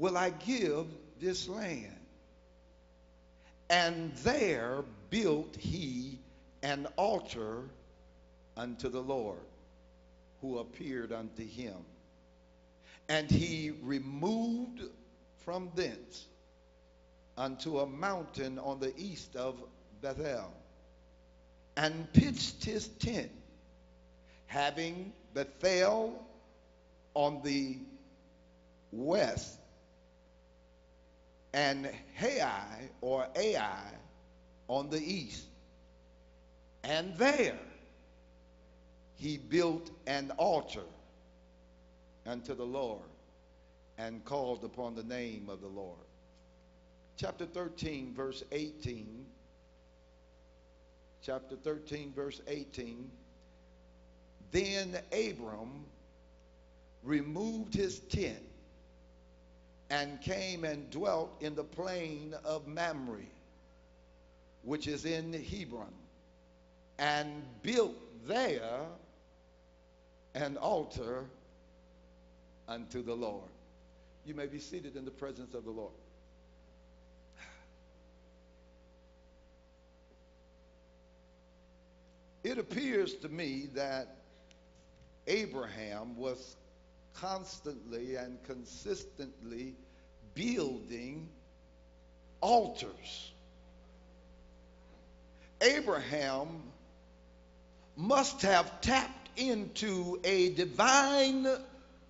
will I give this land. And there built he an altar unto the Lord, who appeared unto him. And he removed from thence unto a mountain on the east of Bethel, and pitched his tent, having Bethel on the west, and Hai or Ai on the east. And there he built an altar unto the Lord, and called upon the name of the Lord. Chapter 13, verse 18. Chapter 13, verse 18. Then Abram removed his tent and came and dwelt in the plain of Mamre, which is in Hebron, and built there an altar unto the Lord. You may be seated in the presence of the Lord. It appears to me that Abraham was constantly and consistently building altars. Abraham must have tapped into a divine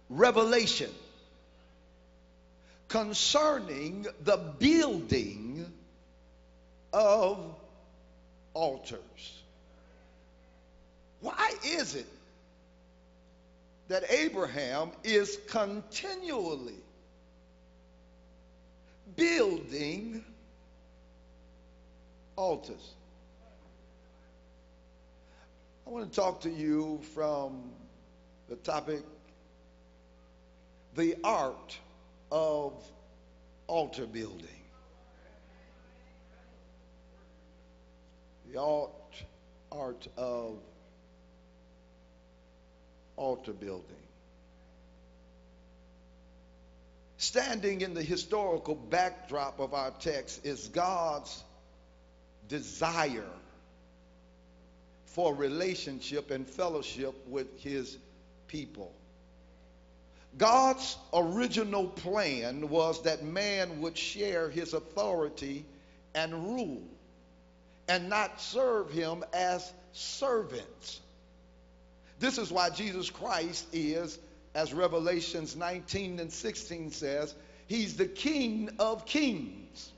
revelation concerning the building of altars. Why is it that Abraham is continually building altars? I want to talk to you from the topic, the art of altar building. The art of altar building. Standing in the historical backdrop of our text is God's desire for relationship and fellowship with his people. God's original plan was that man would share his authority and rule, and not serve him as servants. This is why Jesus Christ is, as Revelations 19 and 16 says, he's the King of kings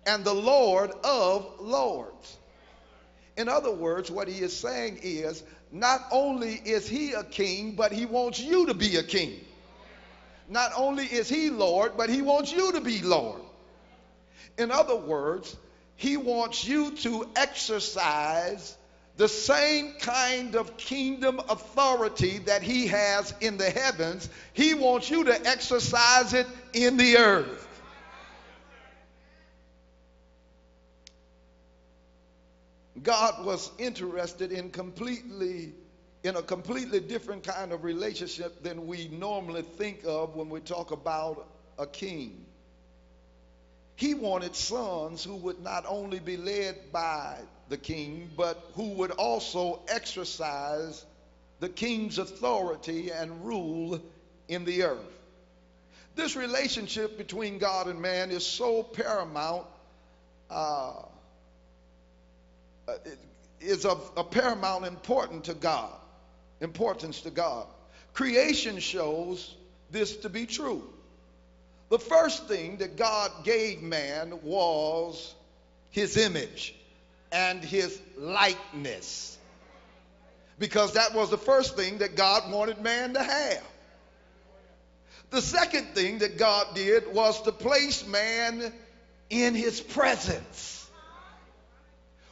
and the Lord of lords. In other words, what he is saying is, not only is he a king, but he wants you to be a king. Not only is he Lord, but he wants you to be Lord. In other words, he wants you to exercise the same kind of kingdom authority that he has in the heavens. He wants you to exercise it in the earth. God was interested in a completely different kind of relationship than we normally think of when we talk about a king. He wanted sons who would not only be led by the king, but who would also exercise the king's authority and rule in the earth. This relationship between God and man is so paramount, is of a paramount importance to God. Creation shows this to be true. The first thing that God gave man was his image and his likeness, because that was the first thing that God wanted man to have. The second thing that God did was to place man in his presence,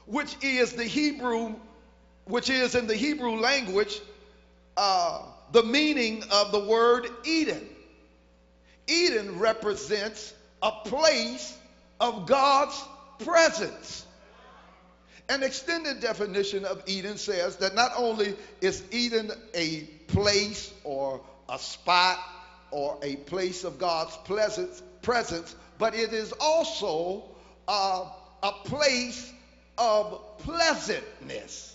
which is in the Hebrew language, the meaning of the word Eden. Eden represents a place of God's presence. An extended definition of Eden says that not only is Eden a place or a spot or a place of God's presence, but it is also a place of pleasantness.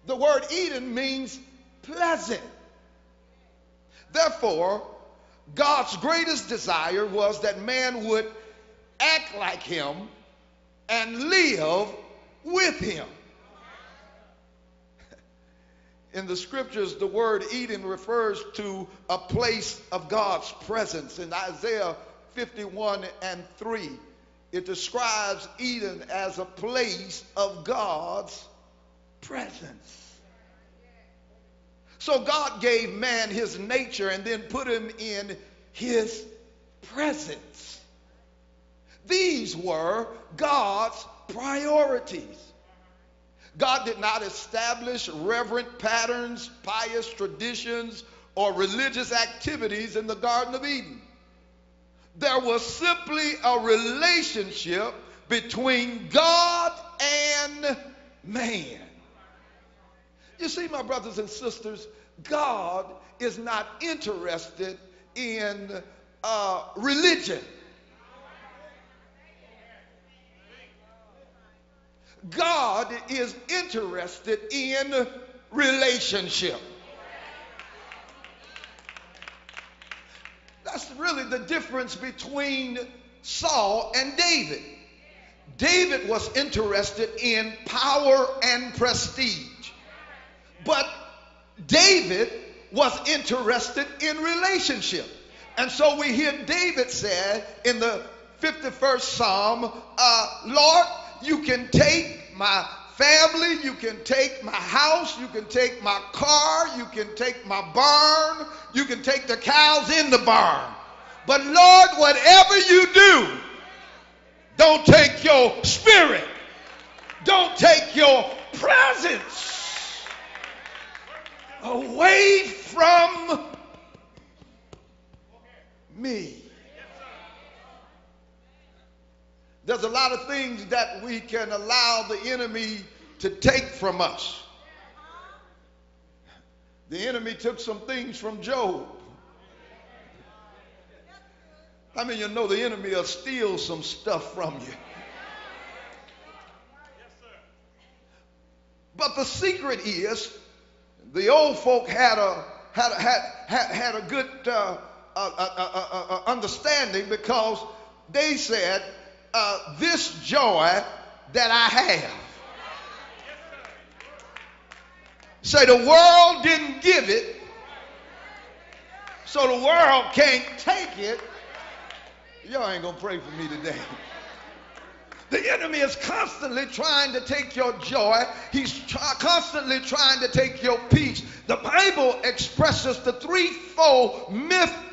The word Eden means pleasant. Therefore, God's greatest desire was that man would act like him and live with him. In the scriptures, the word Eden refers to a place of God's presence. In Isaiah 51:3, it describes Eden as a place of God's presence. So God gave man his nature and then put him in his presence. These were God's priorities. God did not establish reverent patterns, pious traditions, or religious activities in the Garden of Eden. There was simply a relationship between God and man. You see, my brothers and sisters, God is not interested in religion. God is interested in relationship. That's really the difference between Saul and David. David was interested in power and prestige, but David was interested in relationship. And so we hear David said in the 51st Psalm, Lord, you can take my family, you can take my house, you can take my car, you can take my barn, you can take the cows in the barn. But Lord, whatever you do, don't take your spirit. Don't take your presence away from me. There's a lot of things that we can allow the enemy to take from us. The enemy took some things from Job. How many of you know the enemy will steal some stuff from you? But the secret is, the old folk had a good understanding, because they said, this joy that I have. Say the world didn't give it, so the world can't take it. Y'all ain't gonna pray for me today. The enemy is constantly trying to take your joy. He's constantly trying to take your peace. The Bible expresses the threefold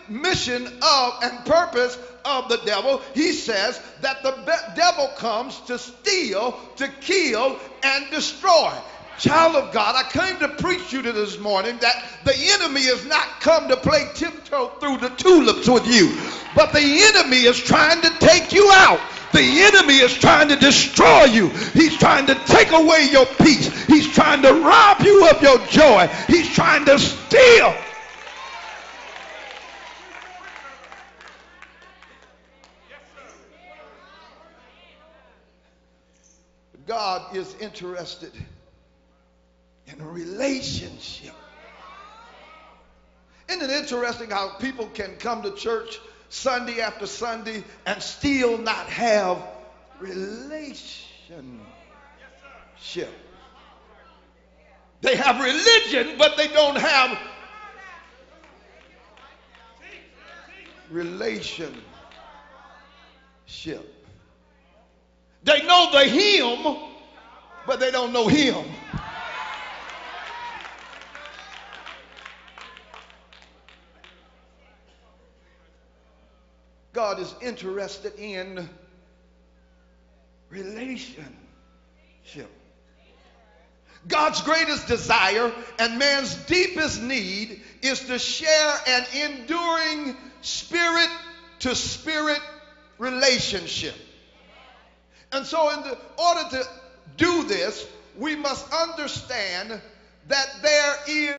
mission of and purpose of the devil. He says that the devil comes to steal, to kill, and destroy. Child of God, I came to preach you to this morning that the enemy has not come to play tiptoe through the tulips with you, but the enemy is trying to take you out. The enemy is trying to destroy you. He's trying to take away your peace. He's trying to rob you of your joy. He's trying to steal. God is interested in a relationship. Isn't it interesting how people can come to church Sunday after Sunday and still not have relationship? They have religion, but they don't have relationship. They know the hymn, but they don't know him. God is interested in relationship. God's greatest desire and man's deepest need is to share an enduring spirit-to-spirit relationship. And so in order to do this, we must understand that there is